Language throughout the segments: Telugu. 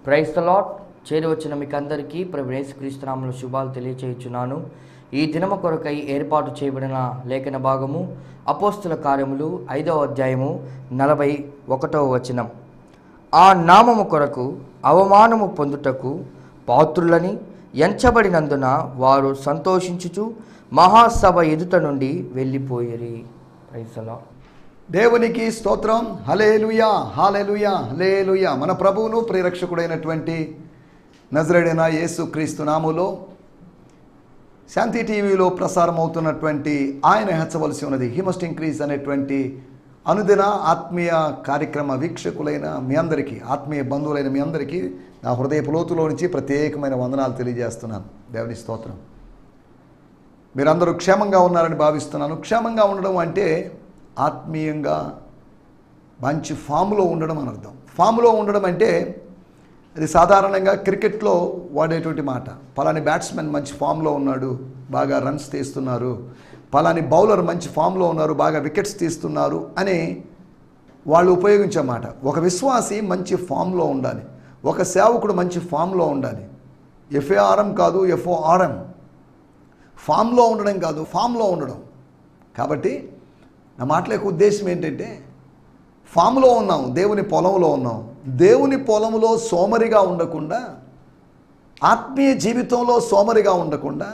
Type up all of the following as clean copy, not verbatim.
Praise the lord. చేరి వచ్చిన మీకు అందరికీ ప్రభు యేసుక్రీస్తు నామములో శుభాలు తెలియచేయుచున్నాను. ఈ దినము కొరకై ఏర్పాటు చేయబడిన లేఖన భాగము అపోస్తుల కార్యములు 5వ అధ్యాయము 41వ వచనం. ఆ నామము కొరకు అవమానము పొందుటకు పాత్రులని ఎంచబడినందున వారు సంతోషించుచు మహాసభ ఎదుట నుండి వెళ్ళిపోయిరి. Praise the lord. దేవునికి స్తోత్రం. హల్లెలూయా, హల్లెలూయా, హల్లెలూయా. మన ప్రభువును ప్రియరక్షకుడైనటువంటి నజరేయుడైన యేసుక్రీస్తు నామములో శాంతి టీవీలో ప్రసారం అవుతున్నటువంటి ఆయన హెచ్చవలసి ఉన్నది హీ మస్ట్ ఇంక్రీజ్ అనేటువంటి అనుదిన ఆత్మీయ కార్యక్రమ వీక్షకులైన మీ అందరికీ, ఆత్మీయ బంధువులైన మీ అందరికీ నా హృదయపు లోతులో నుంచి ప్రత్యేకమైన వందనాలు తెలియజేస్తున్నాను. దేవుని స్తోత్రం. మీరందరూ క్షేమంగా ఉన్నారని భావిస్తున్నాను. క్షేమంగా ఉండడం అంటే ఆత్మీయంగా మంచి ఫామ్లో ఉండడం అని అర్థం. ఫామ్లో ఉండడం అంటే అది సాధారణంగా క్రికెట్లో వాడేటువంటి మాట. పలాని బ్యాట్స్మెన్ మంచి ఫామ్లో ఉన్నాడు, బాగా రన్స్ తీస్తున్నారు, పలాని బౌలర్ మంచి ఫామ్లో ఉన్నారు, బాగా వికెట్స్ తీస్తున్నారు అని వాళ్ళు ఉపయోగించే మాట. ఒక విశ్వాసి మంచి ఫామ్లో ఉండాలి, ఒక సేవకుడు మంచి ఫామ్లో ఉండాలి. ఎఫ్ఏఆర్ఎం కాదు, ఎఫ్ఓఆర్ఎం. ఫామ్లో ఉండడం కాదు, ఫామ్లో ఉండడం. కాబట్టి నా మాటల యొక్క ఉద్దేశం ఏంటంటే, ఫామ్లో ఉన్నాం, దేవుని పొలంలో ఉన్నాం. దేవుని పొలంలో సోమరిగా ఉండకుండా, ఆత్మీయ జీవితంలో సోమరిగా ఉండకుండా,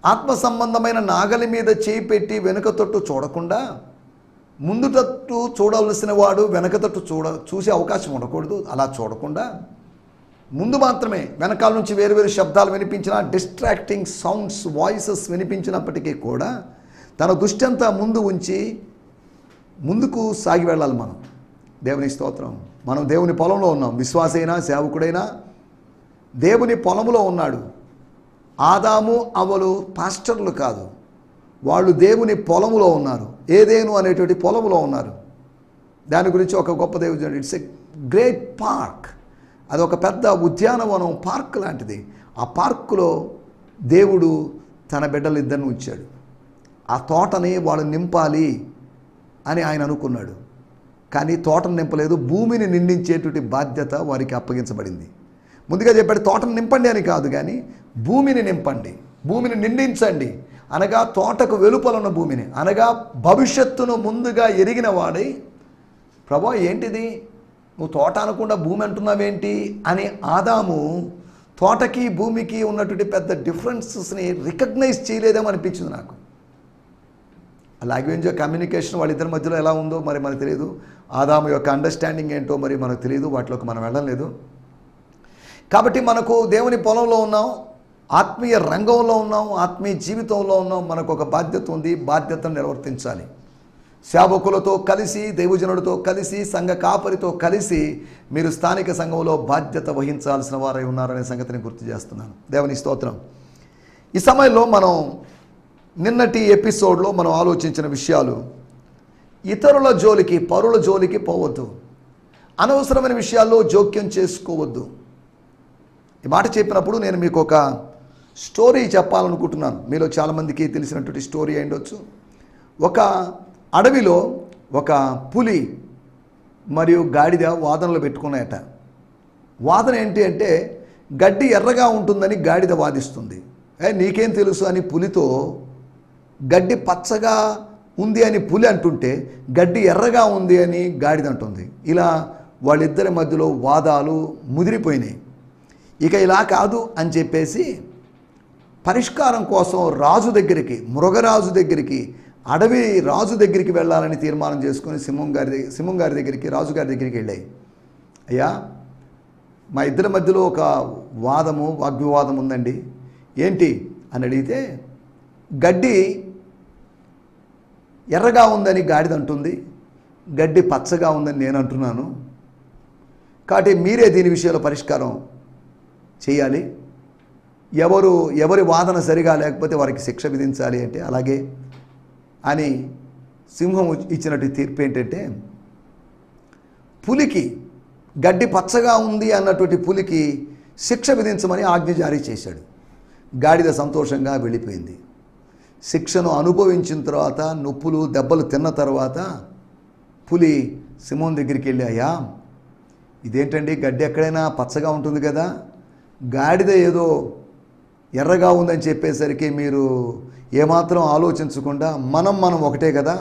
ఆత్మ సంబంధమైన నాగలి మీద చేయి పెట్టి వెనుక తట్టు చూడకుండా, ముందు తట్టు చూడవలసిన వాడు వెనక తట్టు చూసే అవకాశం ఉండకూడదు. అలా చూడకుండా ముందు మాత్రమే, వెనకాల నుంచి వేరు శబ్దాలు వినిపించిన, డిస్ట్రాక్టింగ్ సౌండ్స్, వాయిసెస్ వినిపించినప్పటికీ కూడా తన దృష్టి అంతా ముందు ఉంచి ముందుకు సాగి వెళ్ళాలి మనం. దేవుని స్తోత్రం. మనం దేవుని పొలంలో ఉన్నాం. విశ్వాసైనా సేవకుడైనా దేవుని పొలంలో ఉన్నాడు. ఆదాము అవ్వలు పాస్టర్లు కాదు, వాళ్ళు దేవుని పొలంలో ఉన్నారు. ఏదేను అనేటువంటి పొలంలో ఉన్నారు. దాని గురించి ఒక గొప్ప దేవుడు, ఇట్స్ ఎ గ్రేట్ పార్క్. అది ఒక పెద్ద ఉద్యానవనం, పార్క్ లాంటిది. ఆ పార్కులో దేవుడు తన బిడ్డలు ఇద్దరిని ఉంచాడు. ఆ తోటని వాళ్ళు నింపాలి అని ఆయన అనుకున్నాడు. కానీ తోటను నింపలేదు, భూమిని నిండించేటువంటి బాధ్యత వారికి అప్పగించబడింది. ముందుగా చెప్పాడు, తోటను నింపండి అని కాదు, కానీ భూమిని నింపండి, భూమిని నిండించండి. అనగా తోటకు వెలుపల ఉన్న భూమిని, అనగా భవిష్యత్తును ముందుగా ఎరిగిన వాడై, ప్రభా ఏంటిది నువ్వు తోట అనకుండా భూమి అంటున్నావేంటి అని ఆదాము తోటకి భూమికి ఉన్నటువంటి పెద్ద డిఫరెన్సెస్ని రికగ్నైజ్ చేయలేదేమో అనిపించింది నాకు. లాంగ్వేజ్ కమ్యూనికేషన్ వాళ్ళిద్దరి మధ్యలో ఎలా ఉందో మరి మనకు తెలియదు. ఆదాము యొక్క అండర్స్టాండింగ్ ఏంటో మరి మనకు తెలియదు. వాటిలోకి మనం వెళ్ళలేదు. కాబట్టి మనకు దేవుని పొలంలో ఉన్నాం, ఆత్మీయ రంగంలో ఉన్నాం, ఆత్మీయ జీవితంలో ఉన్నాం. మనకు ఒక బాధ్యత ఉంది, బాధ్యతను నిర్వర్తించాలి. సేవకులతో కలిసి, దైవజనుడితో కలిసి, సంఘ కాపరితో కలిసి మీరు స్థానిక సంఘంలో బాధ్యత వహించాల్సిన వారై ఉన్నారనే సంగతిని గుర్తు చేస్తున్నాను. దేవుని స్తోత్రం. ఈ సమయంలో మనం నిన్నటి ఎపిసోడ్లో మనం ఆలోచించిన విషయాలు, ఇతరుల జోలికి, పరుల జోలికి పోవద్దు, అనవసరమైన విషయాల్లో జోక్యం చేసుకోవద్దు. ఈ మాట చెప్పినప్పుడు నేను మీకు ఒక స్టోరీ చెప్పాలనుకుంటున్నాను. మీలో చాలామందికి తెలిసినటువంటి స్టోరీ అయి ఉండొచ్చు. ఒక అడవిలో ఒక పులి మరియు గాడిద వాదనలు పెట్టుకున్నాయట. వాదన ఏంటి అంటే, గడ్డి ఎర్రగా ఉంటుందని గాడిద వాదిస్తుంది. నీకేం తెలుసు అని పులితో, గడ్డి పచ్చగా ఉంది అని పులి అంటుంటే గడ్డి ఎర్రగా ఉంది అని గాడిద అంటుంది. ఇలా వాళ్ళిద్దరి మధ్యలో వాదాలు ముదిరిపోయినాయి. ఇక ఇలా కాదు అని చెప్పేసి పరిష్కారం కోసం రాజు దగ్గరికి, మృగరాజు దగ్గరికి, అడవి రాజు దగ్గరికి వెళ్ళాలని తీర్మానం చేసుకుని సింహం గారి దగ్గరికి, రాజుగారి దగ్గరికి వెళ్ళాయి. అయ్యా, మా ఇద్దరి మధ్యలో ఒక వాగ్వివాదం ఉందండి, ఏంటి అని అడిగితే, గడ్డి ఎర్రగా ఉందని గాడిద అంటుంది, గడ్డి పచ్చగా ఉందని నేను అంటున్నాను. కాబట్టి మీరే దీని విషయంలో పరిష్కారం చేయాలి. ఎవరి వాదన సరిగా లేకపోతే వారికి శిక్ష విధించాలి అంటే అలాగే అని సింహం ఇచ్చినట్టు తీర్పు ఏంటంటే, పులికి, గడ్డి పచ్చగా ఉంది అన్నటువంటి పులికి శిక్ష విధించమని ఆజ్ఞ జారీ చేశాడు. గాడిద సంతోషంగా వెళ్ళిపోయింది. శిక్షను అనుభవించిన తర్వాత, నొప్పులు దెబ్బలు తిన్న తర్వాత పులి సింహం దగ్గరికి వెళ్ళి, అయ్యా ఇదేంటండి గడ్డి ఎక్కడైనా పచ్చగా ఉంటుంది కదా, గాడిద ఏదో ఎర్రగా ఉందని చెప్పేసరికి మీరు ఏమాత్రం ఆలోచించకుండా మనం ఒకటే కదా,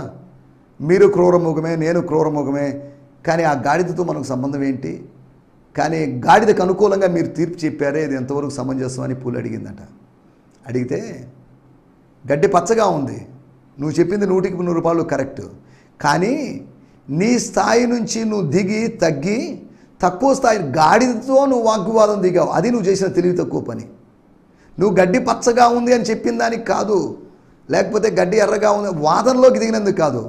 మీరు క్రూరముఖమే నేను క్రూరముఖమే, కానీ ఆ గాడిదతో మనకు సంబంధం ఏంటి, కానీ గాడిదకు అనుకూలంగా మీరు తీర్పు చెప్పారే, ఇది ఎంతవరకు సమంజసం అని పూలు అడిగిందట. అడిగితే గడ్డి పచ్చగా ఉంది, నువ్వు చెప్పింది 100% కరెక్ట్, కానీ నీ స్థాయి నుంచి నువ్వు దిగి తగ్గి తక్కువ స్థాయి గాడిదతో నువ్వు వాగ్వివాదం దిగావు, అది నువ్వు చేసిన తెలివి తక్కువ పని. నువ్వు గడ్డి పచ్చగా ఉంది అని చెప్పిన దానికి కాదు, లేకపోతే గడ్డి ఎర్రగా ఉంది వాదనలోకి దిగినందుకు కాదు,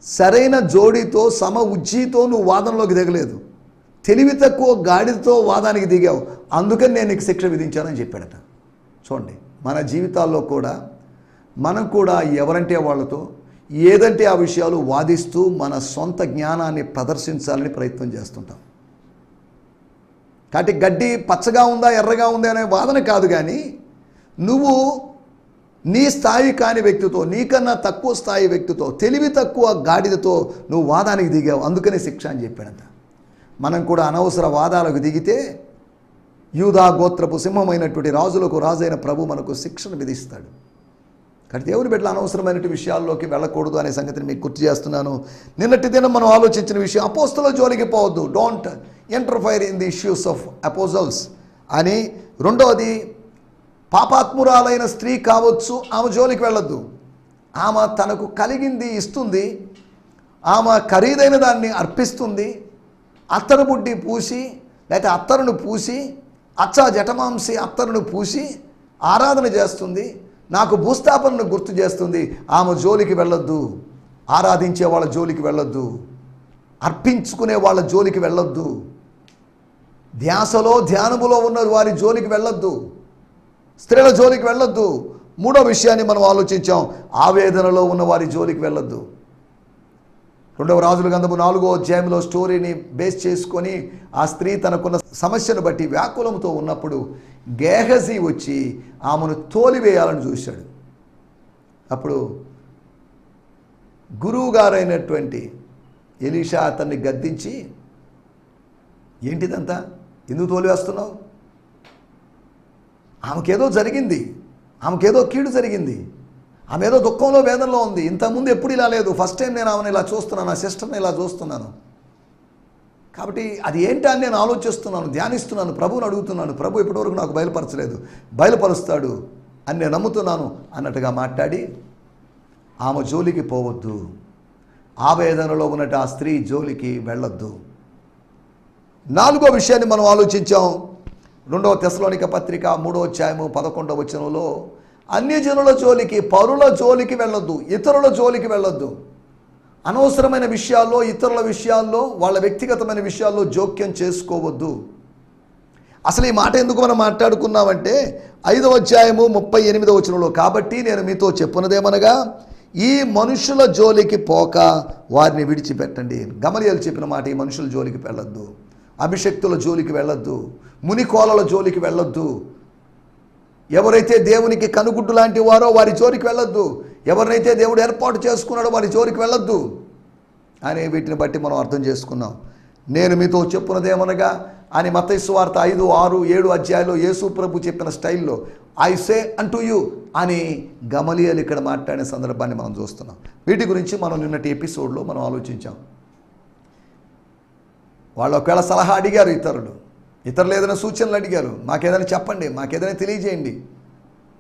సరైన జోడితో సమ ఉజ్జీతో నువ్వు వాదనలోకి దిగలేదు, తెలివి తక్కువ గాడిదతో వాదానికి దిగావు, అందుకని నేను నీకు శిక్ష విధించానని చెప్పాడట. చూడండి, మన జీవితాల్లో కూడా మనం కూడా ఎవరంటే వాళ్ళతో ఏదంటే ఆ విషయాలు వాదిస్తూ మన సొంత జ్ఞానాన్ని ప్రదర్శించాలని ప్రయత్నం చేస్తుంటాం. కాబట్టి గడ్డి పచ్చగా ఉందా ఎర్రగా ఉందా అనే వాదన కాదు, కానీ నువ్వు నీ స్థాయి కాని వ్యక్తితో, నీకన్నా తక్కువ స్థాయి వ్యక్తితో, తెలివి తక్కువ గాడిదతో నువ్వు వాదానికి దిగావు, అందుకనే శిక్ష అని చెప్పాడంట. మనం కూడా అనవసర వాదాలకు దిగితే యూదా గోత్రపు సింహమైనటువంటి రాజులకు రాజైన ప్రభు మనకు శిక్షను విధిస్తాడు. కానీ దేవుని బిడ్డల అనవసరమైన విషయాల్లోకి వెళ్ళకూడదు అనే సంగతిని మీకు గుర్తు చేస్తున్నాను. నిన్నటి దినం మనం ఆలోచించిన విషయం, అపోస్తలుల జోలికి పోవద్దు, don't interfere in the issues of అపోజల్స్ అని. రెండవది, పాపాత్మురాలైన స్త్రీ కావచ్చు, ఆమె జోలికి వెళ్ళొద్దు. ఆమె తనకు కలిగింది ఇస్తుంది, ఆమె ఖరీదైన దాన్ని అర్పిస్తుంది, అత్తరు బుడ్డి పూసి లేకపోతే అత్తరును పూసి అచ్చా జటమాంసి అత్తరును పూసి ఆరాధన చేస్తుంది, నాకు భూస్థాపనను గుర్తు చేస్తుంది. ఆమె జోలికి వెళ్ళొద్దు, ఆరాధించే వాళ్ళ జోలికి వెళ్ళొద్దు, అర్పించుకునే వాళ్ళ జోలికి వెళ్ళొద్దు, ధ్యాసలో ధ్యానములో ఉన్న వారి జోలికి వెళ్ళొద్దు, స్త్రీల జోలికి వెళ్ళొద్దు. మూడో విషయాన్ని మనం ఆలోచించాం, ఆవేదనలో ఉన్న వారి జోలికి వెళ్ళొద్దు. 2వ రాజుల గ్రంథము 4వ అధ్యాయంలో స్టోరీని బేస్ చేసుకొని ఆ స్త్రీ తనకున్న సమస్యను బట్టి వ్యాకులంతో ఉన్నప్పుడు గేహజీ వచ్చి ఆమెను తోలివేయాలని చూశాడు. అప్పుడు గురువు గారైనటువంటి ఎలీషా అతన్ని గద్దించి, ఏంటిదంతా, ఎందుకు తోలివేస్తున్నావు, ఆమెకేదో జరిగింది, ఆమెకేదో కీడు జరిగింది, ఆమె ఏదో దుఃఖంలో వేదనలో ఉంది, ఇంతకుముందు ఎప్పుడు ఇలా లేదు, ఫస్ట్ టైం నేను ఆమెను ఇలా చూస్తున్నాను, నా సిస్టర్ని ఇలా చూస్తున్నాను, కాబట్టి అది ఏంటా అని నేను ఆలోచిస్తున్నాను, ధ్యానిస్తున్నాను, ప్రభువుని అడుగుతున్నాను, ప్రభు ఇప్పటివరకు నాకు బయలుపరచలేదు, బయలుపరుస్తాడు అని నేను నమ్ముతున్నాను అన్నట్టుగా మాట్లాడి ఆమె జోలికి పోవద్దు, ఆవేదనలో ఉన్నట్టు ఆ స్త్రీ జోలికి వెళ్ళొద్దు. 4వ విషయాన్ని మనం ఆలోచించాం. 2వ తెస్సలోనిక పత్రిక 3వ అధ్యాయము 11వ వచనంలో, అన్యజనుల జోలికి, పరుల జోలికి వెళ్ళొద్దు, ఇతరుల జోలికి వెళ్ళొద్దు. అనవసరమైన విషయాల్లో, ఇతరుల విషయాల్లో, వాళ్ళ వ్యక్తిగతమైన విషయాల్లో జోక్యం చేసుకోవద్దు. అసలు ఈ మాట ఎందుకు మనం మాట్లాడుకున్నామంటే 5వ అధ్యాయము 38వ వచనంలో, కాబట్టి నేను మీతో చెప్పున్నదేమనగా ఈ మనుషుల జోలికి పోక వారిని విడిచిపెట్టండి. గమలియలు చెప్పిన మాట, ఈ మనుషుల జోలికి వెళ్ళొద్దు, అభిషక్తుల జోలికి వెళ్ళొద్దు, మునికోలల జోలికి వెళ్ళొద్దు, ఎవరైతే దేవునికి కనుగుడ్డు లాంటి వారో వారి జోలికి వెళ్ళొద్దు, ఎవరినైతే దేవుడు ఏర్పాటు చేసుకున్నాడో వారి జోలికి వెళ్ళొద్దు అని వీటిని బట్టి మనం అర్థం చేసుకున్నాం. నేను మీతో చెప్పున్నదేమనగా అని మత్తయి సువార్త 5, 6, 7 అధ్యాయాల్లో యేసు ప్రభు చెప్పిన స్టైల్లో ఐ సే అంటు యు అని గమలియలు ఇక్కడ మాట్లాడిన సందర్భాన్ని మనం చూస్తున్నాం. వీటి గురించి మనం నిన్నటి ఎపిసోడ్లో మనం ఆలోచించాం. వాళ్ళు ఒకవేళ సలహా అడిగారు, ఇతరులు ఏదైనా సూచనలు అడిగారు, మాకేదైనా చెప్పండి, మాకేదైనా తెలియజేయండి,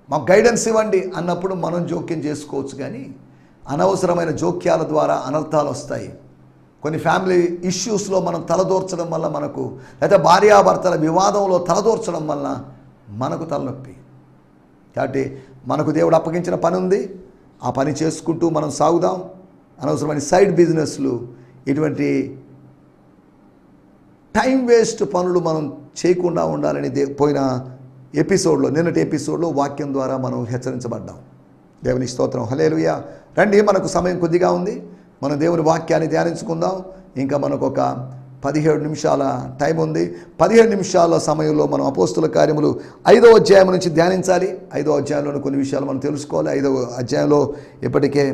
మాకు గైడెన్స్ ఇవ్వండి అన్నప్పుడు మనం జోక్యం చేసుకోవచ్చు. కానీ అనవసరమైన జోక్యాల ద్వారా అనర్థాలు వస్తాయి. కొన్ని ఫ్యామిలీ ఇష్యూస్లో మనం తలదూర్చడం వల్ల మనకు, లేదా భార్యాభర్తల వివాదంలో తలదూర్చడం వల్ల మనకు తలనొప్పి. కాబట్టి మనకు దేవుడు అప్పగించిన పని ఉంది, ఆ పని చేసుకుంటూ మనం సాగుదాం. అనవసరమైన సైడ్ బిజినెస్లు, ఇటువంటి టైం వేస్ట్ పనులు మనం చేయకుండా ఉండాలని పోయిన ఎపిసోడ్లో, నిన్నటి ఎపిసోడ్లో వాక్యం ద్వారా మనం హెచ్చరించబడ్డాం. దేవుని స్తోత్రం, హల్లెలూయా. రండి, మనకు సమయం కొద్దిగా ఉంది, మనం దేవుని వాక్యాన్ని ధ్యానించుకుందాం. ఇంకా మనకు ఒక 17 నిమిషాల టైం ఉంది. 17 నిమిషాల సమయంలో మనం అపోస్తుల కార్యములు 5వ అధ్యాయం నుంచి ధ్యానించాలి. 5వ అధ్యాయంలోని కొన్ని విషయాలు మనం తెలుసుకోవాలి. 5వ అధ్యాయంలో ఇప్పటికే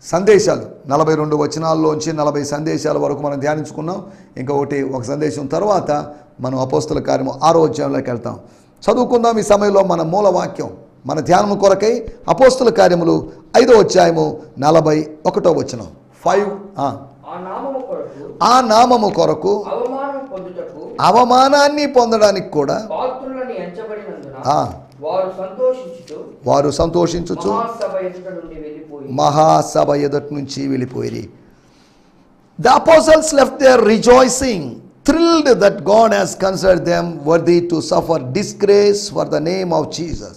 సందేశాలు 42 వచనాల్లోంచి 40 సందేశాల వరకు మనం ధ్యానించుకున్నాం. ఒక సందేశం తర్వాత మనం అపోస్తల కార్యము 6వ అధ్యాయంలోకి వెళ్తాం. చదువుకుందాం ఈ సమయంలో మన మూల వాక్యం మన ధ్యానం కొరకై అపోస్తల కార్యములు 5వ అధ్యాయము 41వ వచనం. ఆ నామము కొరకు అవమానాన్ని పొందడానికి కూడా వారు సంతోషించుచు మహాసభ ఎదుటి నుంచి వెళ్ళిపోయి. The apostles left there rejoicing, thrilled that God has considered them worthy to suffer disgrace for the name of Jesus.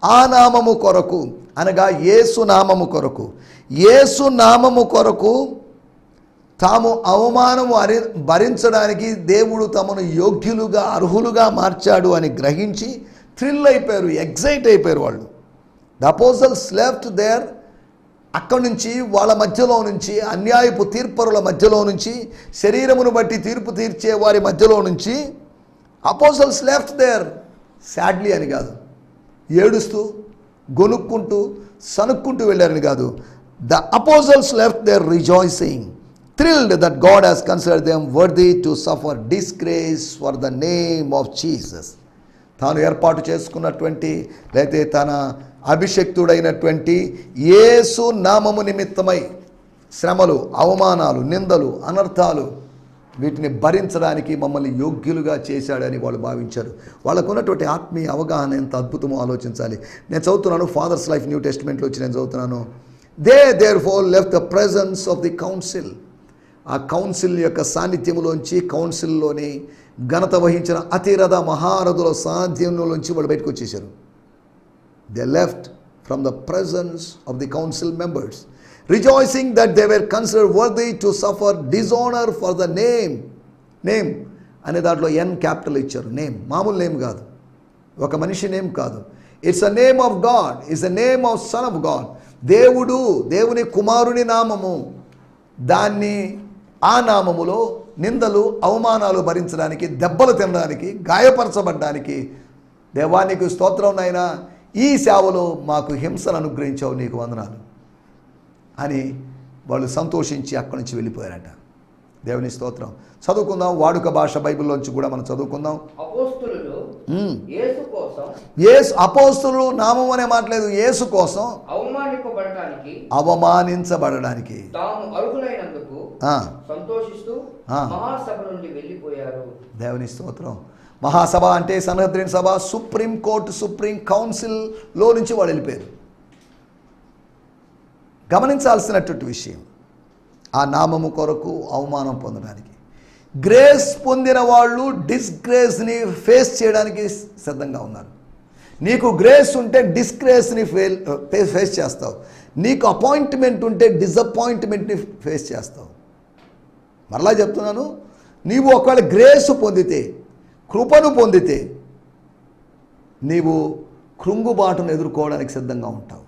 ఆ నామము కొరకు అనగా యేసు నామము కొరకు తాము అవమానము భరించడానికి దేవుడు తమను యోగ్యులుగా అర్హులుగా మార్చాడు అని గ్రహించి థ్రిల్ అయిపోయారు, ఎగ్జైట్ అయిపోయారు వాళ్ళు. ద అపోస్టల్స్ లెఫ్ట్ దేర్, అక్కడి నుంచి వాళ్ళ మధ్యలో నుంచి, అన్యాయపు తీర్పరుల మధ్యలో నుంచి, శరీరమును బట్టి తీర్పు తీర్చే వారి మధ్యలో నుంచి అపోస్టల్స్ లెఫ్ట్ దేర్ సాడ్లీ అని కాదు, ఏడుస్తూ గొనుక్కుంటూ సనుక్కుంటూ వెళ్ళారని కాదు. The apostles left there rejoicing, thrilled that God has considered them worthy to suffer disgrace for the name of Jesus. తాను ఏర్పాటు చేసుకున్నటువంటి లేకపోతే తన అభిషక్తుడైనటువంటి యేసు నామము నిమిత్తమై శ్రమలు, అవమానాలు, నిందలు, అనర్థాలు వీటిని భరించడానికి మమ్మల్ని యోగ్యులుగా చేశాడని వాళ్ళు భావించారు. వాళ్ళకు ఉన్నటువంటి ఆత్మీయ అవగాహన ఎంత అద్భుతమో ఆలోచించాలి. నేను చదువుతున్నాను ఫాదర్స్ లైఫ్ న్యూ టెస్టిమెంట్లో వచ్చి నేను చదువుతున్నాను. They therefore left the presence of the council. ఆ కౌన్సిల్ యొక్క సాన్నిధ్యములోంచి, కౌన్సిల్లోని ఘనత వహించిన అతిరథ మహారథుల సాన్నిధ్యంలోంచి వాళ్ళు బయటకు వచ్చేసారు. They left from the presence of the council members rejoicing that they were considered worthy to suffer dishonour for the name. Name అనే దాంట్లో ఎన్ క్యాపిటల్ ఇచ్చారు. నేమ్ మామూలు నేమ్ కాదు, ఒక మనిషి నేమ్ కాదు. It's a name of God, it's a name of son of God. దేవుని కుమారుని నామము. దాన్ని ఆ నామములో నిందలు, అవమానాలు భరించడానికి, దెబ్బలు తినడానికి, గాయపరచబడ్డానికి దేవానికి స్తోత్రం నాయనా, ఈ సేవలో మాకు హింసను అనుగ్రహించావు, నీకు వందనాలు అని వాళ్ళు సంతోషించి అక్కడి నుంచి వెళ్ళిపోయారట. దేవుని స్తోత్రం. చదువుకుందాం, వాడుక భాష బైబిల్లోంచి కూడా మనం చదువుకుందాం. అపోస్తులు నామం అనే మాట్లేదు, యేసు కోసం అవమానించబడడానికి దేవుని స్తోత్రం. మహాసభ అంటే సన్హద్రిన్ సభ, సుప్రీం కోర్టు, సుప్రీం కౌన్సిల్లో నుంచి వాళ్ళు వెళ్ళిపోయారు. గమనించాల్సినటువంటి విషయం, ఆ నామము కొరకు అవమానం పొందడానికి. గ్రేస్ పొందిన వాళ్ళు డిస్గ్రేస్ని ఫేస్ చేయడానికి సిద్ధంగా ఉన్నారు. నీకు గ్రేస్ ఉంటే డిస్గ్రేస్ని ఫేస్ చేస్తావు. నీకు అపాయింట్మెంట్ ఉంటే డిసప్పాయింట్మెంట్ని ఫేస్ చేస్తావు. మరలా చెప్తున్నాను, నీవు ఒకవేళ గ్రేస్ పొందితే, కృపను పొందితే, నీవు కృంగుబాటును ఎదుర్కోవడానికి సిద్ధంగా ఉంటావు,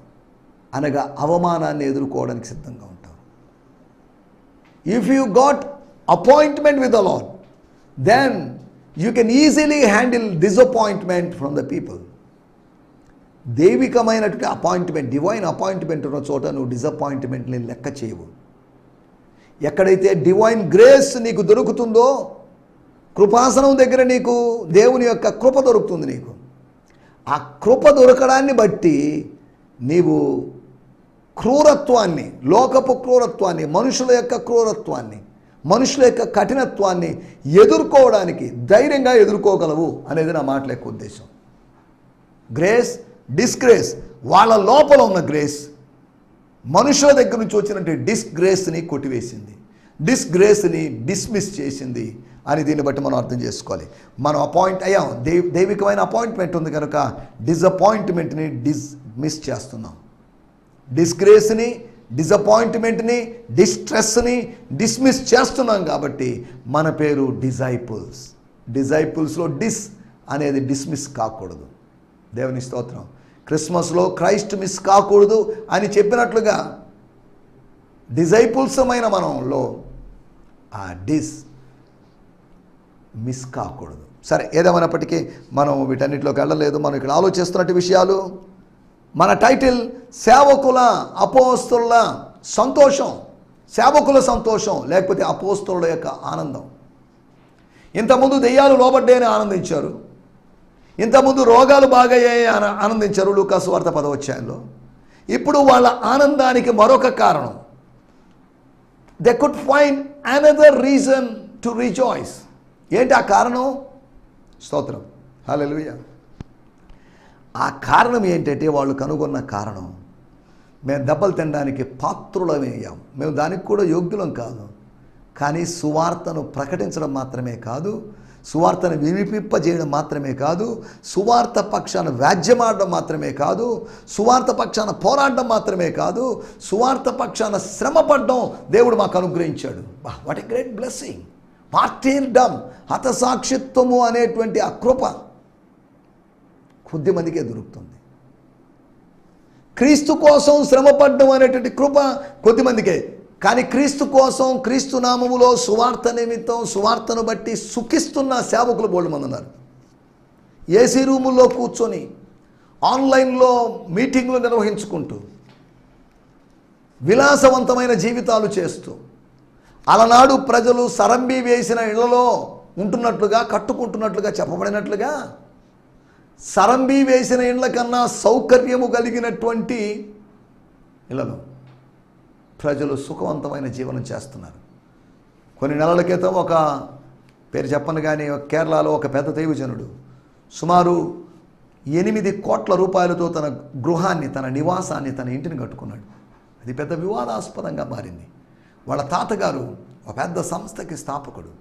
అనగా అవమానాన్ని ఎదుర్కోవడానికి సిద్ధంగా ఉంటావు. If you got appointment with the lord, then you can easily handle disappointment from the people. దైవికమైనటువంటి అపాయింట్మెంట్, డివైన్ అపాయింట్మెంట్ ఉన్న చోట నువ్వు డిసప్పాయింట్మెంట్ని లెక్క చేయవు. ఎక్కడైతే డివైన్ గ్రేస్ నీకు దొరుకుతుందో, కృపాసనం దగ్గర నీకు దేవుని యొక్క కృప దొరుకుతుంది. నీకు ఆ కృప దొరకడాన్ని బట్టి నీవు క్రూరత్వాన్ని, లోకపు క్రూరత్వాన్ని, మనుషుల యొక్క క్రూరత్వాన్ని, మనుషుల యొక్క కఠినత్వాన్ని ఎదుర్కోవడానికి ధైర్యంగా ఎదుర్కోగలవు అనేది నా మాటల యొక్క ఉద్దేశం. గ్రేస్, డిస్గ్రేస్, వాళ్ళ లోపల ఉన్న గ్రేస్ మనుషుల దగ్గర నుంచి వచ్చినట్టు డిస్గ్రేస్ని కొట్టివేసింది, డిస్గ్రేస్ని డిస్మిస్ చేసింది అని దీన్ని బట్టి మనం అర్థం చేసుకోవాలి. మనం అపాయింట్ అయ్యాం, దైవికమైన అపాయింట్మెంట్ ఉంది కనుక డిసప్పాయింట్మెంట్ని డిస్మిస్ చేస్తున్నాం. డిస్గ్రేస్ని, డిసప్పాయింట్మెంట్ని, డిస్ట్రెస్ని డిస్మిస్ చేస్తున్నాం. కాబట్టి మన పేరు డిజైపుల్స్. డిజైపుల్స్లో డిస్ అనేది డిస్మిస్ కాకూడదు. దేవుని స్తోత్రం. క్రిస్మస్లో క్రైస్ట్ మిస్ కాకూడదు అని చెప్పినట్లుగా డిజైపుల్సమైన మనంలో ఆ డిస్ మిస్ కాకూడదు. సరే, ఏదేమైనప్పటికీ మనం వీటన్నిటిలోకి వెళ్ళలేదు. మనం ఇక్కడ ఆలోచిస్తున్నట్టు విషయాలు, మన టైటిల్ సేవకుల, అపోస్తలుల సంతోషం, సేవకుల సంతోషం, లేకపోతే అపోస్తలుల యొక్క ఆనందం. ఇంతకుముందు దెయ్యాలు లోబడ్డాయని ఆనందించారు, ఇంతకుముందు రోగాలు బాగయ్యాయి ఆనందించారు లూకాసు వార్త 10వ అధ్యాయంలో. ఇప్పుడు వాళ్ళ ఆనందానికి మరొక కారణం. They could find another reason to rejoice. ఏంటి ఆ కారణం? స్తోత్రం, హల్లెలూయా. ఆ కారణం ఏంటంటే వాళ్ళు కనుగొన్న కారణం, మేము దెబ్బలు తినడానికి పాత్రులమయ్యాం, మేము దానికి కూడా యోగ్యులం కాదు. కానీ సువార్తను ప్రకటించడం మాత్రమే కాదు, సువార్తను వినిపింపజేయడం మాత్రమే కాదు, సువార్త పక్షాన వ్యాజ్యమాడడం మాత్రమే కాదు, సువార్త పక్షాన పోరాడడం మాత్రమే కాదు, సువార్త పక్షాన శ్రమపడడం దేవుడు మాకు అనుగ్రహించాడు. What a great blessing. Martyrdom, హతసాక్షిత్వము అనేటువంటి ఆ కృప కొద్దిమందికే దొరుకుతుంది. క్రీస్తు కోసం శ్రమపడడం అనేటువంటి కృప కొద్దిమందికే. కానీ క్రీస్తు కోసం, క్రీస్తు నామములో సువార్త నిమిత్తం, సువార్తను బట్టి సుఖిస్తున్న సేవకులు బోల్డ్ మంది ఉన్నారు. ఏసీ రూముల్లో కూర్చొని ఆన్లైన్లో మీటింగ్లు నిర్వహించుకుంటూ విలాసవంతమైన జీవితాలు చేస్తూ, అలనాడు ప్రజలు సరంబి వేసిన ఇళ్లలో ఉంటున్నట్లుగా, కట్టుకుంటున్నట్లుగా చెప్పబడినట్లుగా, సరంబి వేసిన ఇళ్ల కన్నా సౌకర్యము కలిగినటువంటి ఇళ్లలో ప్రజలు సుఖవంతమైన జీవనం చేస్తున్నారు. కొన్ని నెలల క్రితం ఒక పేరు చెప్పను కానీ కేరళలో ఒక పెద్ద దైవజనుడు సుమారు 8 కోట్ల రూపాయలతో తన గృహాన్ని, తన నివాసాన్ని, తన ఇంటిని కట్టుకున్నాడు. అది పెద్ద వివాదాస్పదంగా మారింది. వాళ్ళ తాతగారు ఒక పెద్ద సంస్థకి స్థాపకుడు.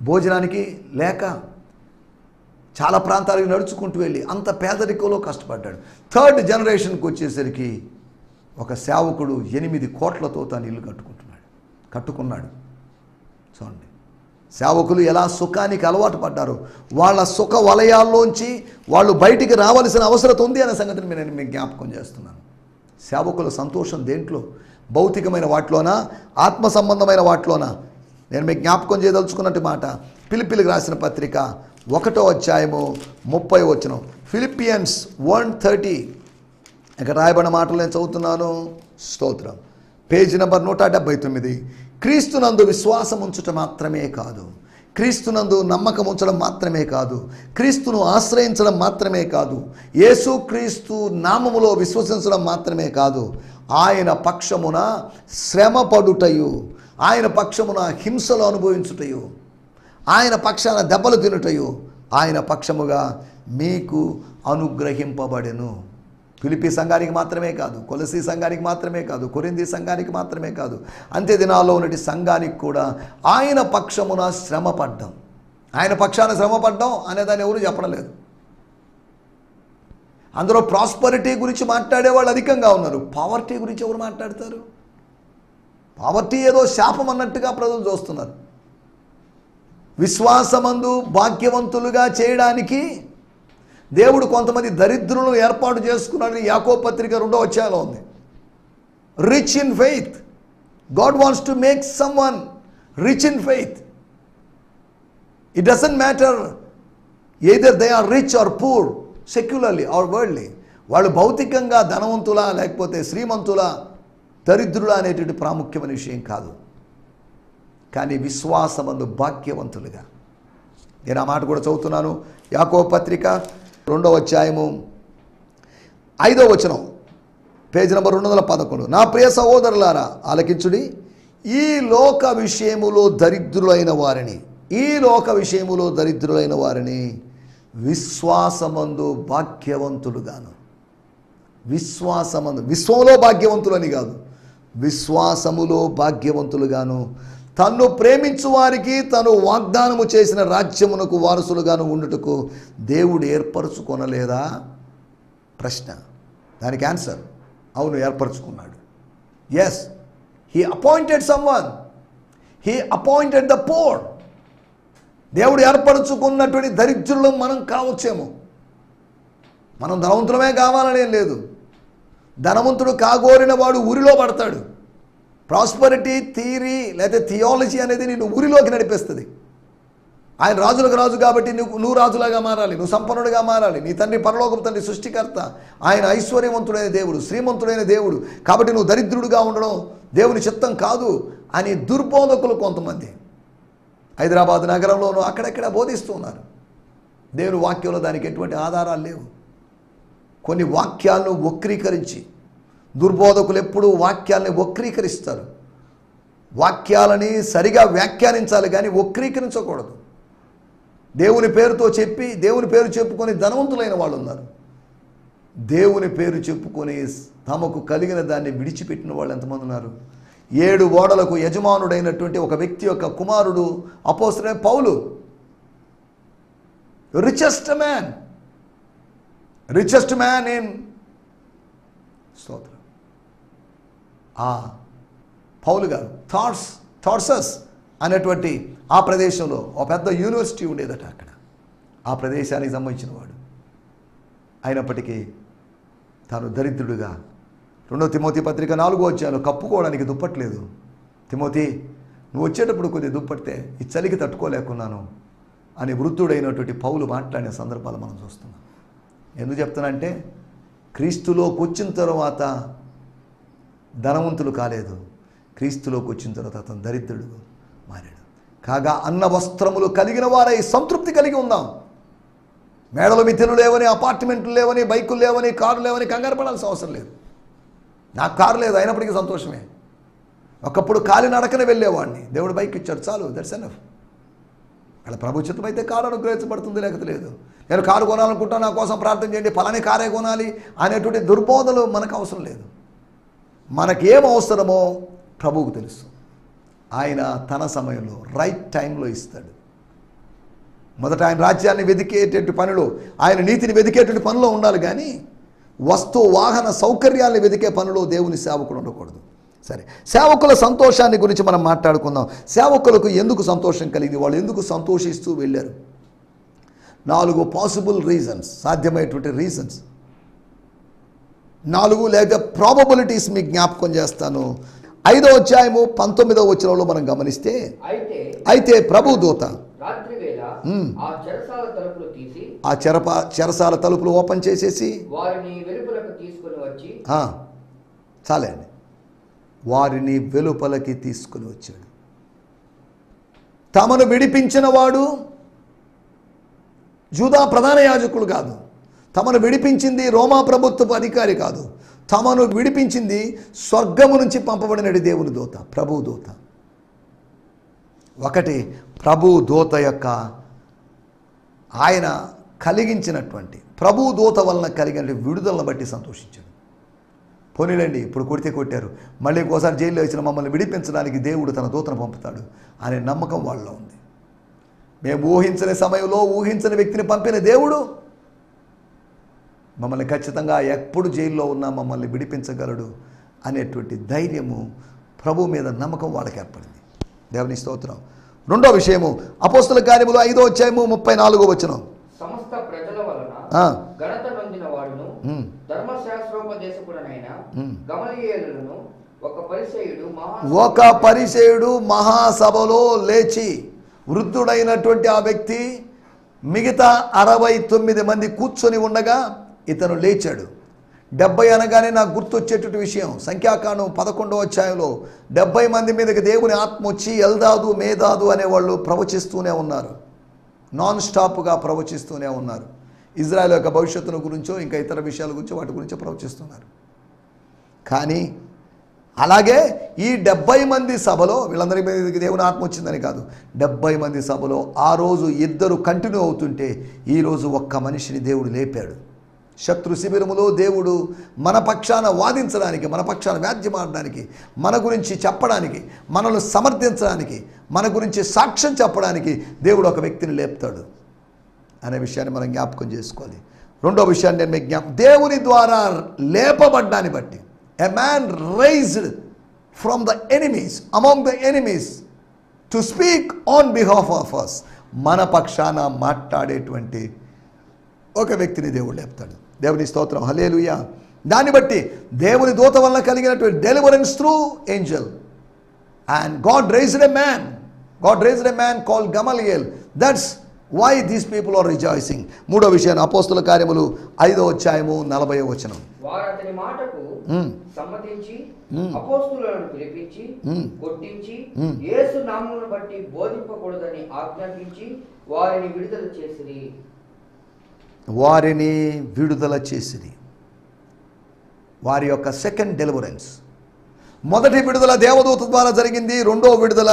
భోజనానికి లేక చాలా ప్రాంతాలకు నడుచుకుంటూ వెళ్ళి అంత పేదరికంలో కష్టపడ్డాడు. 3rd జనరేషన్కి వచ్చేసరికి ఒక సేవకుడు 8 కోట్లతో తను ఇల్లు కట్టుకున్నాడు. చూడండి, సేవకులు ఎలా సుఖానికి అలవాటు పడ్డారు, వాళ్ళ సుఖ వలయాల్లోంచి వాళ్ళు బయటికి రావాల్సిన అవసరం ఉంది అనే సంగతిని నేను మీకు జ్ఞాపకం చేస్తున్నాను. సేవకుల సంతోషం దేంట్లో? భౌతికమైన వాటిలోనా, ఆత్మ సంబంధమైన వాటిలోనా? నేను మీకు జ్ఞాపకం చేయదలుచుకున్నట్టు మాట ఫిలిప్పీలకు రాసిన పత్రిక 1వ అధ్యాయము 30వ వచనం. ఫిలిపియన్స్ 1:30 ఇక్కడ రాయబడిన మాటలు నేను చదువుతున్నాను. స్తోత్రం. Page number 179. క్రీస్తునందు విశ్వాసం ఉంచడం మాత్రమే కాదు, క్రీస్తునందు నమ్మకం ఉంచడం మాత్రమే కాదు, క్రీస్తును ఆశ్రయించడం మాత్రమే కాదు, యేసు క్రీస్తు నామములో విశ్వసించడం మాత్రమే కాదు, ఆయన పక్షమున శ్రమపడుటయు, ఆయన పక్షమున హింసలు అనుభవించుటయు, ఆయన పక్షాన దెబ్బలు తినుటయు ఆయన పక్షముగా మీకు అనుగ్రహింపబడెను. ఫిలిప్పీ సంఘానికి మాత్రమే కాదు, కొలసీ సంఘానికి మాత్రమే కాదు, కొరింథీ సంఘానికి మాత్రమే కాదు, అంత్య దినాల్లో ఉన్నటి సంఘానికి కూడా ఆయన పక్షమున శ్రమపడ్డం. ఆయన పక్షాన శ్రమపడ్డం అనేదాన్ని ఎవరు చెప్పడం లేదు. అందులో ప్రాస్పరిటీ గురించి మాట్లాడేవాళ్ళు అధికంగా ఉన్నారు. పావర్టీ గురించి ఎవరు మాట్లాడతారు? పావర్టీ ఏదో శాపం అన్నట్టుగా ప్రజలు చూస్తున్నారు. విశ్వాసమందు భాగ్యవంతులుగా చేయడానికి దేవుడు కొంతమంది దరిద్రులను ఏర్పాటు చేసుకున్నాడని యాకోబు పత్రిక 2వ అధ్యాయంలో ఉంది. Rich in faith. God wants to make someone rich in faith. It doesn't matter either they are rich or poor, secularly or worldly. వాళ్ళు భౌతికంగా ధనవంతులా లేకపోతే శ్రీమంతులా దరిద్రులా అనేటువంటి ప్రాముఖ్యమైన విషయం కాదు. కానీ విశ్వాసమందు భాగ్యవంతులుగా. నేను ఆ మాట కూడా చదువుతున్నాను. యాకోబు పత్రిక 2వ అధ్యాయము 5వ వచనం, పేజీ నెంబర్ 211. నా ప్రియ సహోదరులారా ఆలకించుడి, ఈ లోక విషయములో దరిద్రులైన వారిని విశ్వాసమందు భాగ్యవంతులుగాను. విశ్వంలో భాగ్యవంతులని కాదు, విశ్వాసములో భాగ్యవంతులుగాను, తన్ను ప్రేమించు వారికి తను వాగ్దానము చేసిన రాజ్యమునకు వారసులుగాను ఉండుటకు దేవుడు ఏర్పరచుకొనలేదా? ప్రశ్న. దానికి ఆన్సర్ అవును, ఏర్పరచుకున్నాడు. Yes, he appointed someone, he appointed the poor. దేవుడు ఏర్పరచుకున్నటువంటి దరిద్రులం మనం కావచ్చేమో. మనం ధనవంతులమే కావాలనేం లేదు. ధనవంతుడు కాగోరిన వాడు ఊరిలో పడతాడు. ప్రాస్పరిటీ థియరీ లేదా థియాలజీ అనేది నిన్ను ఊరిలోకి నడిపిస్తుంది. ఆయన రాజులకు రాజు కాబట్టి నువ్వు రాజులాగా మారాలి, నువ్వు సంపన్నుడిగా మారాలి. నీ తండ్రి పరలోకపు తండ్రి సృష్టికర్త, ఆయన ఐశ్వర్యవంతుడైన దేవుడు, శ్రీమంతుడైన దేవుడు, కాబట్టి నువ్వు దరిద్రుడిగా ఉండడం దేవుని చిత్తం కాదు అని దుర్బోధకులు కొంతమంది హైదరాబాద్ నగరంలోనూ అక్కడెక్కడ బోధిస్తూ ఉన్నారు. దేవుని వాక్యంలో దానికి ఎటువంటి ఆధారాలు లేవు. కొన్ని వాక్యాలను వక్రీకరించి, దుర్బోధకులు ఎప్పుడూ వాక్యాలని వక్రీకరిస్తారు. వాక్యాలని సరిగా వ్యాఖ్యానించాలి కానీ వక్రీకరించకూడదు. దేవుని పేరుతో చెప్పి, దేవుని పేరు చెప్పుకొని ధనవంతులైన వాళ్ళు ఉన్నారు. దేవుని పేరు చెప్పుకొని తమకు కలిగిన దాన్ని విడిచిపెట్టిన వాళ్ళు ఎంతమంది ఉన్నారు? 7 ఓడలకు యజమానుడైనటువంటి ఒక వ్యక్తి యొక్క కుమారుడు అపోస్తలుడైన పౌలు, రిచెస్ట్ మ్యాన్ ఇన్ స్తోత్రం. ఆ పౌలు గారు థార్సస్ అనేటువంటి ఆ ప్రదేశంలో ఒక పెద్ద యూనివర్సిటీ ఉండేదట. అక్కడ ఆ ప్రదేశానికి సంబంధించిన వాడు అయినప్పటికీ తాను దరిద్రుడుగా, 2 తిమోతి పత్రిక 4వ అధ్యాయంలో కప్పుకోవడానికి దుప్పట్లేదు. తిమోతి, నువ్వు వచ్చేటప్పుడు కొద్దిగా దుప్పటితే ఈ చలికి తట్టుకోలేకున్నాను అని వృద్ధుడైనటువంటి పౌలు మాట్లాడిన సందర్భాలు మనం చూస్తున్నాం. ఎందుకు చెప్తానంటే, క్రీస్తులోకి వచ్చిన తర్వాత ధనవంతులు కాలేదు, క్రీస్తులోకి వచ్చిన తర్వాత అతను దరిద్రుడు మారాడు. కాగా అన్న వస్త్రములు కలిగిన వారై సంతృప్తి కలిగి ఉందాం. మేడలు మితిలు లేవని, అపార్ట్మెంట్లు లేవని, బైకులు లేవని, కారు లేవని కంగారు పడాల్సిన అవసరం లేదు. నాకు కారు లేదు, అయినప్పటికీ సంతోషమే. ఒకప్పుడు కాలి నడకనే వెళ్ళేవాడిని, దేవుడు బైక్ ఇచ్చాడు, చాలు, దట్స్ ఎనఫ్. అలా ప్రభుత్వం అయితే కారు అనుగ్రహించబడుతుంది, లేకపోతే లేదు. నేను కారు కొనాలనుకుంటాను, నా కోసం ప్రార్థన చేయండి, ఫలాని కారే కొనాలి అనేటువంటి దుర్బోధలు మనకు అవసరం లేదు. మనకేం అవసరమో ప్రభువుకు తెలుసు. ఆయన తన సమయంలో రైట్ టైంలో ఇస్తాడు. మొదట ఆయన రాజ్యాన్ని వెతికేటువంటి పనిలో, ఆయన నీతిని వెతికేటువంటి పనిలో ఉండాలి కానీ వస్తు వాహన సౌకర్యాన్ని వెతికే పనిలో దేవుని సేవకుడు ఉండకూడదు. సరే, సేవకుల సంతోషాన్ని గురించి మనం మాట్లాడుకుందాం. సేవకులకు ఎందుకు సంతోషం కలిగింది, వాళ్ళు ఎందుకు సంతోషిస్తూ వెళ్ళారు? 4 పాసిబుల్ రీజన్స్, సాధ్యమైనటువంటి రీజన్స్ 4 లేదా ప్రాబబిలిటీస్ మీకు జ్ఞాపకం చేస్తాను. 5వ అధ్యాయము 19వ వచనంలో మనం గమనిస్తే, అయితే ప్రభు దూత ఆ చెరసాల తలుపులు ఓపెన్ చేసేసి చాలే అండి, వారిని వెలుపలకి తీసుకుని వచ్చాడు. తమను విడిపించిన వాడు యూదా ప్రధాన యాజకులు కాదు, తమను విడిపించింది రోమా ప్రభుత్వపు అధికారి కాదు, తమను విడిపించింది స్వర్గము నుంచి పంపబడిన దేవుని దూత, ప్రభు దూత. ఒకటి, ప్రభు దూత యొక్క ఆయన కలిగించినటువంటి ప్రభు దూత వలన కలిగిన విడుదలను బట్టి సంతోషించాడు. పోనీలండి, ఇప్పుడు కొడితే కొట్టారు, మళ్ళీ ఇంకోసారి జైల్లో ఇచ్చిన మమ్మల్ని విడిపించడానికి దేవుడు తన దూతను పంపుతాడు అనే నమ్మకం వాళ్ళలో ఉంది. మేము ఊహించని సమయంలో ఊహించని వ్యక్తిని పంపిన దేవుడు మమ్మల్ని ఖచ్చితంగా ఎప్పుడు జైల్లో ఉన్నా మమ్మల్ని విడిపించగలడు అనేటువంటి ధైర్యము, ప్రభు మీద నమ్మకం వాళ్ళకి ఏర్పడింది. దేవుని స్తోత్రం. 2వ విషయము, అపోస్తల కార్యములు 5వ అధ్యాయము 34వ వచనం. సమస్త ప్రజల వలన ఘనత నొందిన వాడును ధర్మశాస్త్రోపదేశకుడనైన గమలీయేలును ఒక పరిసయ్యుడు మహాసభలో లేచి, వృద్ధుడైనటువంటి ఆ వ్యక్తి మిగతా 69 మంది కూర్చొని ఉండగా ఇతను లేచాడు. 70 అనగానే నాకు గుర్తొచ్చేటువంటి విషయం, సంఖ్యాకాండం 11వ అధ్యాయంలో 70 మంది మీదకి దేవుని ఆత్మ వచ్చి ఎల్దాదు మేదాదు అనేవాళ్ళు ప్రవచిస్తూనే ఉన్నారు, నాన్ స్టాప్గా ప్రవచిస్తూనే ఉన్నారు. ఇజ్రాయెల్ యొక్క భవిష్యత్తును గురించో ఇంకా ఇతర విషయాల గురించో వాటి గురించో ప్రవచిస్తున్నారు. కానీ అలాగే ఈ 70 మంది సభలో, వీళ్ళందరి మీదకి దేవుని ఆత్మ వచ్చిందని కాదు, 70 మంది సభలో ఆ రోజు 2 కంటిన్యూ అవుతుంటే ఈరోజు ఒక్క మనిషిని దేవుడు లేపాడు. శత్రు శిబిరములో దేవుడు మన పక్షాన వాదించడానికి, మన పక్షాన వ్యాజ్యమాడడానికి, మన గురించి చెప్పడానికి, మనల్ని సమర్థించడానికి, మన గురించి సాక్ష్యం చెప్పడానికి దేవుడు ఒక వ్యక్తిని లేపుతాడు అనే విషయాన్ని మనం జ్ఞాపకం చేసుకోవాలి. 2వ విషయాన్ని నేను మీకు దేవుని ద్వారా లేపబడ్డాన్ని బట్టి, a man raised from the enemies, among the enemies, to speak on behalf of us, మన పక్షాన మాట్లాడేటువంటి ఒక వ్యక్తిని దేవుడు లేపుతాడు. దేవుని స్తోత్రం, హల్లెలూయా. దాన్ని బట్టి దేవుని దూత వలన కలిగినటువంటి deliverance through angel, and God raised a man called Gamaliel. That's why these people are rejoicing. మూడో విషయాన్ని అపోస్తుల కార్యములు 5వ అధ్యాయము 40వ వచనం. వారు అతని మాటకు సమ్మతించి అపోస్తులను పిలిపించి కొట్టించి యేసు నామమును బట్టి బోధింపకూడదని ఆజ్ఞాపించి వారిని విడుదల చేసిరి. వారి యొక్క సెకండ్ డెలివరెన్స్. మొదటి విడుదల దేవదూత ద్వారా జరిగింది. రెండో విడుదల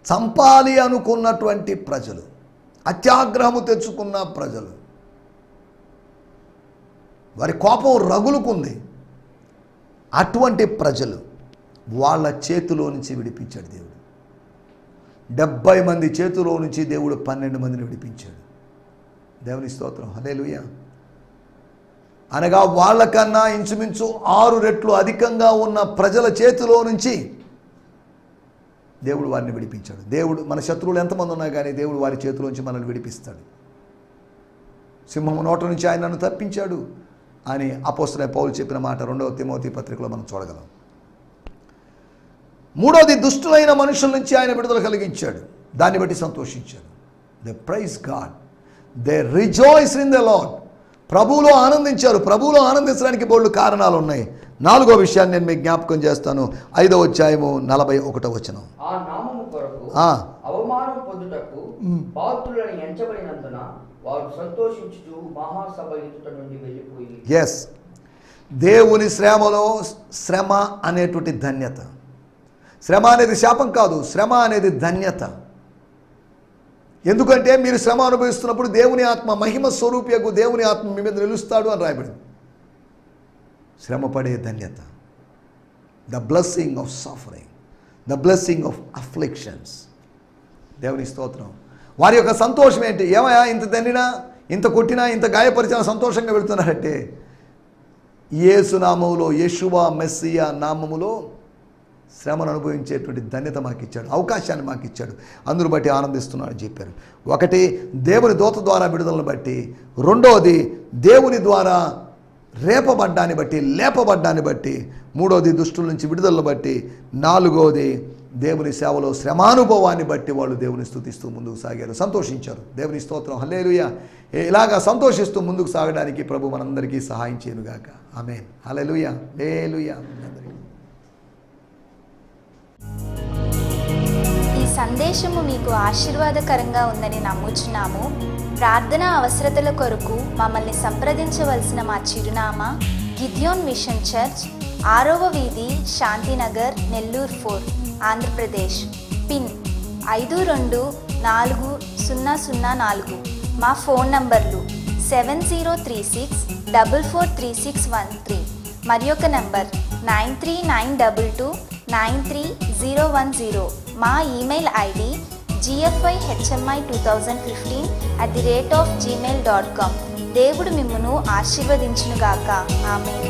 చంపాలి అనుకున్నటువంటి ప్రజలు, అత్యాగ్రహము తెచ్చుకున్న ప్రజలు, వారి కోపం రగులుకుంది. అటువంటి ప్రజలు వాళ్ళ చేతిలో నుంచి విడిపించాడు దేవుడు. 70 మంది చేతిలో నుంచి దేవుడు 12 మందిని విడిపించాడు. దేవుని స్తోత్రం, హల్లెలూయా. అనగా వాళ్ళకన్నా ఇంచుమించు 6 రెట్లు అధికంగా ఉన్న ప్రజల చేతిలో నుంచి దేవుడు వారిని విడిపించాడు. దేవుడు, మన శత్రువులు ఎంతమంది ఉన్నా కానీ దేవుడు వారి చేతిలోంచి మనల్ని విడిపిస్తాడు. సింహము నోట నుంచి ఆయన నన్ను తప్పించాడు అని అపోస్తలుడైన పౌలు చెప్పిన మాట 2వ తిమోతి పత్రికలో మనం చూడగలం. మూడోది, దుష్టులైన మనుషుల నుంచి ఆయన విడుదల కలిగించాడు. దాన్ని బట్టి సంతోషించాడు. They praise God, they rejoice in the lord. ప్రభువులో ఆనందించారు. ప్రభువులో ఆనందించడానికి బోల్డు కారణాలు ఉన్నాయి. 4వ విషయాన్ని నేను మీకు జ్ఞాపకం చేస్తాను. 5వ అధ్యాయము 41వ వచనం. ఆ నామము కొరకు అవమానం పొందుటకు పాత్రులను ఎంచబడినందున వారు సంతోషించుచు మహాసభ ఎదుట నుండి వెళ్ళిపోయి. ఎస్, దేవుని శ్రమలో శ్రమ అనేటువంటి ధన్యత. శ్రమ అనేది శాపం కాదు, శ్రమ అనేది ధన్యత. ఎందుకంటే మీరు శ్రమ అనుభవిస్తున్నప్పుడు దేవుని ఆత్మ, మహిమ స్వరూపియకు దేవుని ఆత్మ మీ మీద నిలుస్తాడు అని రాయబడింది. శ్రమపడే ధన్యత, the blessing of suffering, the blessing of afflictions. దేవుని స్తోత్రం. వారి యొక్క సంతోషం ఏంటి? ఏమయ్యా ఇంత తన్నినా, ఇంత కొట్టినా, ఇంత గాయపరిచినా సంతోషంగా వెళుతున్నారంటే యేసు నామములో, యెషువా మెస్సియా నామములో శ్రమను అనుభవించేటువంటి ధన్యత మాకు ఇచ్చాడు, అవకాశాన్ని మాకు ఇచ్చాడు. అందును బట్టి ఆనందిస్తున్నాడని చెప్పారు. ఒకటి, దేవుని దూత ద్వారా విడుదలను బట్టి. రెండవది, దేవుని ద్వారా రేపబడ్డాన్ని బట్టి, లేపబడ్డాన్ని బట్టి. మూడవది, దుష్టుల నుంచి విడుదలను బట్టి. నాలుగవది, దేవుని సేవలో శ్రమానుభవాన్ని బట్టి వాళ్ళు దేవుని స్తుతిస్తూ ముందుకు సాగారు, సంతోషించారు. దేవుని స్తోత్రం, హల్లెలూయా. ఇలాగా సంతోషిస్తూ ముందుకు సాగడానికి ప్రభు మనందరికీ సహాయం చేయనుగాక. ఆమేన్, హల్లెలూయా, హల్లెలూయా. ఈ సందేశము మీకు ఆశీర్వాదకరంగా ఉందని నమ్ముచున్నాము. ప్రార్థనా అవసరతల కొరకు మమ్మల్ని సంప్రదించవలసిన మా చిరునామా గిద్యోన్ మిషన్ చర్చ్, 6వ వీధి, శాంతినగర్, నెల్లూరు 4, ఆంధ్రప్రదేశ్. పిన్ 524004. మా ఫోన్ నంబర్లు 7036443613 మరి ఒక నంబర్ 9392293010. మా ఈమెయిల్ ఐడి gfihmi2015@gmail.com. దేవుడు మిమ్మును ఆశీర్వదించునుగాక. ఆమేన్.